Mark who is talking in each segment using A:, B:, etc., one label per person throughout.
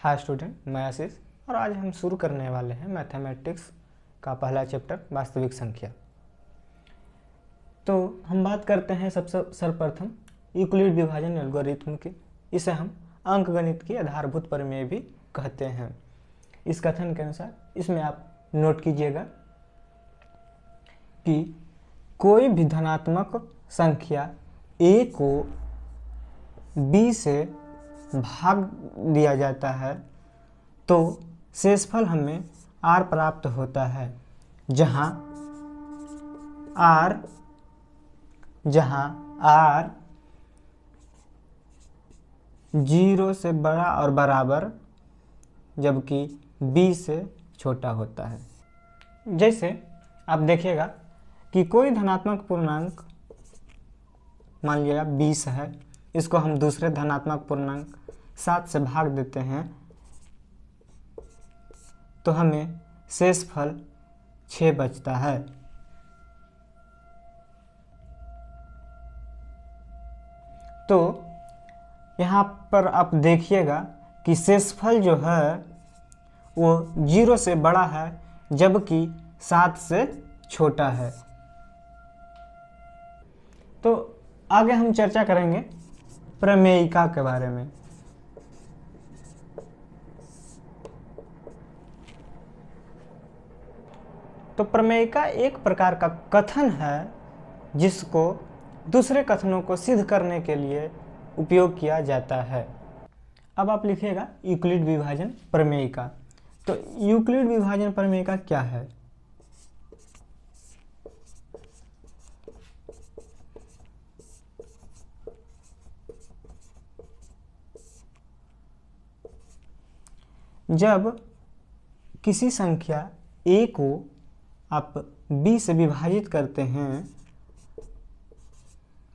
A: Hi student, मैं आशीष और आज हम शुरू करने वाले हैं मैथमेटिक्स का पहला चैप्टर वास्तविक संख्या। तो हम बात करते हैं सबसे सर्वप्रथम यूक्लिड विभाजन एल्गोरिथम की। इसे हम अंकगणित की आधारभूत प्रमेय भी कहते हैं। इस कथन के अनुसार इसमें आप नोट कीजिएगा कि कोई भी धनात्मक संख्या a को b से भाग दिया जाता है तो शेषफल हमें r प्राप्त होता है, जहाँ r 0 से बड़ा और बराबर जबकि b से छोटा होता है। जैसे आप देखिएगा कि कोई धनात्मक पूर्णांक मान लिया 20 है, इसको हम दूसरे धनात्मक पूर्णांक 7 से भाग देते हैं तो हमें शेषफल 6 बचता है। तो यहाँ पर आप देखिएगा कि शेषफल जो है वो 0 से बड़ा है जबकि 7 से छोटा है। तो आगे हम चर्चा करेंगे प्रमेयिका के बारे में। तो प्रमेयिका एक प्रकार का कथन है जिसको दूसरे कथनों को सिद्ध करने के लिए उपयोग किया जाता है। अब आप लिखिएगा यूक्लिड विभाजन प्रमेयिका। तो यूक्लिड विभाजन प्रमेयिका क्या है? जब किसी संख्या a को आप b से विभाजित करते हैं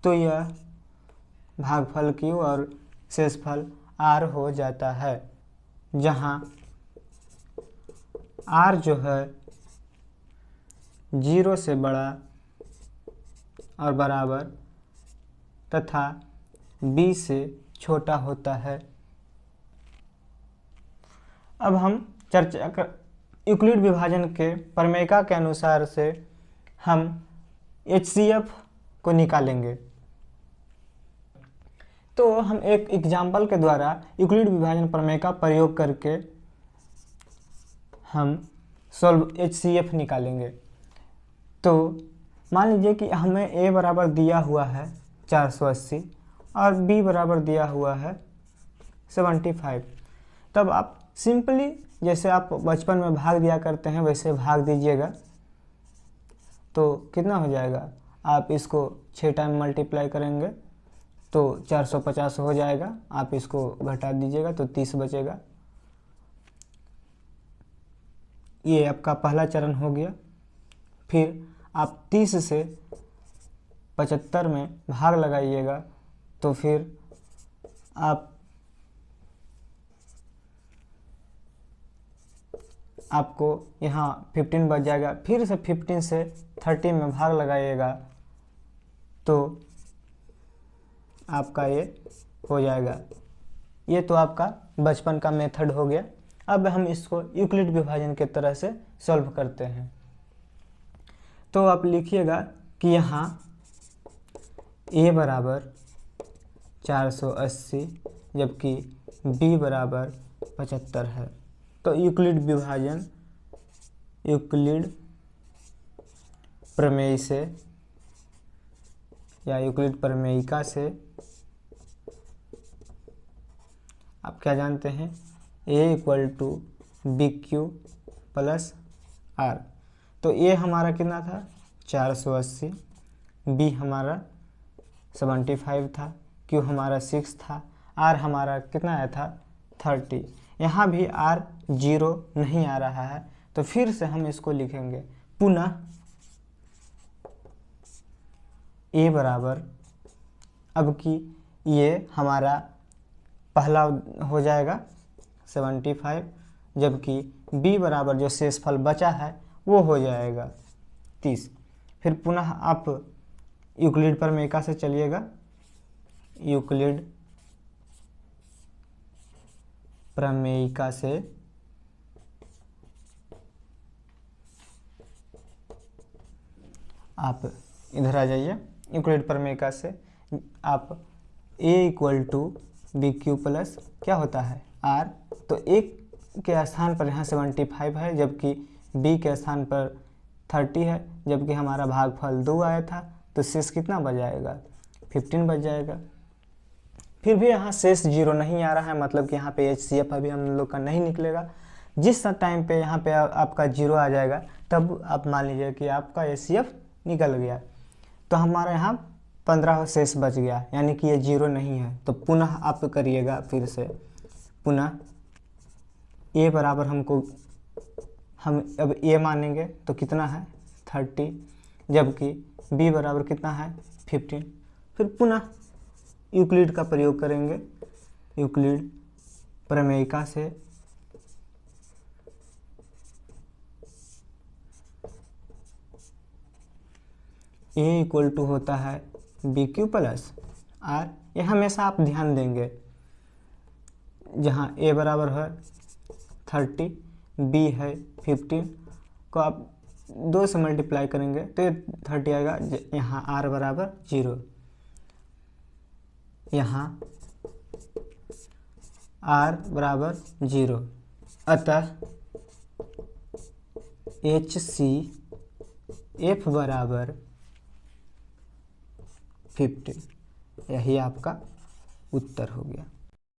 A: तो यह भागफल q और शेषफल r हो जाता है, जहाँ r जो है 0 से बड़ा और बराबर तथा b से छोटा होता है। अब हम चर्चा कर यूक्लिड विभाजन के प्रमेयिका के अनुसार से हम HCF को निकालेंगे। तो हम एक एग्जाम्पल के द्वारा यूक्लिड विभाजन प्रमेय का प्रयोग करके हम सॉल्व HCF निकालेंगे। तो मान लीजिए कि हमें a बराबर दिया हुआ है 480 और b बराबर दिया हुआ है 75। तब आप सिंपली जैसे आप बचपन में भाग दिया करते हैं वैसे भाग दीजिएगा तो कितना हो जाएगा। आप इसको 6 टाइम मल्टीप्लाई करेंगे तो 450 हो जाएगा। आप इसको घटा दीजिएगा तो 30 बचेगा। ये आपका पहला चरण हो गया। फिर आप 30 से 75 में भाग लगाइएगा तो फिर आपको यहाँ 15 बच जाएगा। फिर से 15 से 30 में भाग लगाइएगा तो आपका ये हो जाएगा। ये तो आपका बचपन का मेथड हो गया। अब हम इसको यूक्लिड विभाजन के तरह से सॉल्व करते हैं। तो आप लिखिएगा कि यहाँ a बराबर 480 जबकि b बराबर 75 है। तो यूक्लिड विभाजन यूक्लिड प्रमेय से या यूक्लिड प्रमेयिका से आप क्या जानते हैं, a = bq + r। तो a हमारा कितना था 480, b हमारा 75 था, q हमारा 6 था, r हमारा कितना आया था 30। यहाँ भी r 0 नहीं आ रहा है तो फिर से हम इसको लिखेंगे पुनः a बराबर, अब कि ये हमारा पहला हो जाएगा 75 जबकि b बराबर जो शेषफल बचा है वो हो जाएगा 30। फिर पुनः आप यूक्लिड प्रमेयिका से चलिएगा। यूक्लिड प्रमेयिका से आप इधर आ जाइए। यूक्लिड प्रमेयिका से आप a equal to b q plus क्या होता है r, तो a के स्थान पर यहाँ 75 है, जबकि b के स्थान पर 30 है, जबकि हमारा भागफल 2 आया था, तो शेष कितना बच जाएगा, 15 बच जाएगा। फिर भी यहाँ शेष 0 नहीं आ रहा है, मतलब कि यहाँ पे HCF अभी हम लोग का नहीं निकलेगा। जिस टाइम पे यहाँ पे आपका 0 आ जाएगा तब आप मान लीजिए कि आपका HCF निकल गया, तो हमारा यहाँ 15 शेष बच गया, यानी कि ये 0 नहीं है। तो पुनः आप करिएगा, फिर से पुनः a बराबर हम अब a मानेंगे तो कितना है 30, जबकि b बराबर कितना है 15। फिर पुनः यूक्लिड का प्रयोग करेंगे, यूक्लिड प्रमेयिका से a इक्वल टू होता है बी क्यू प्लस आर। ये हमेशा आप ध्यान देंगे, जहाँ a बराबर है 30, b है 15 को आप 2 से मल्टीप्लाई करेंगे तो ये 30 आएगा। यहाँ r बराबर 0, यहाँ r बराबर 0, अतः HCF बराबर 15। यही आपका उत्तर हो गया।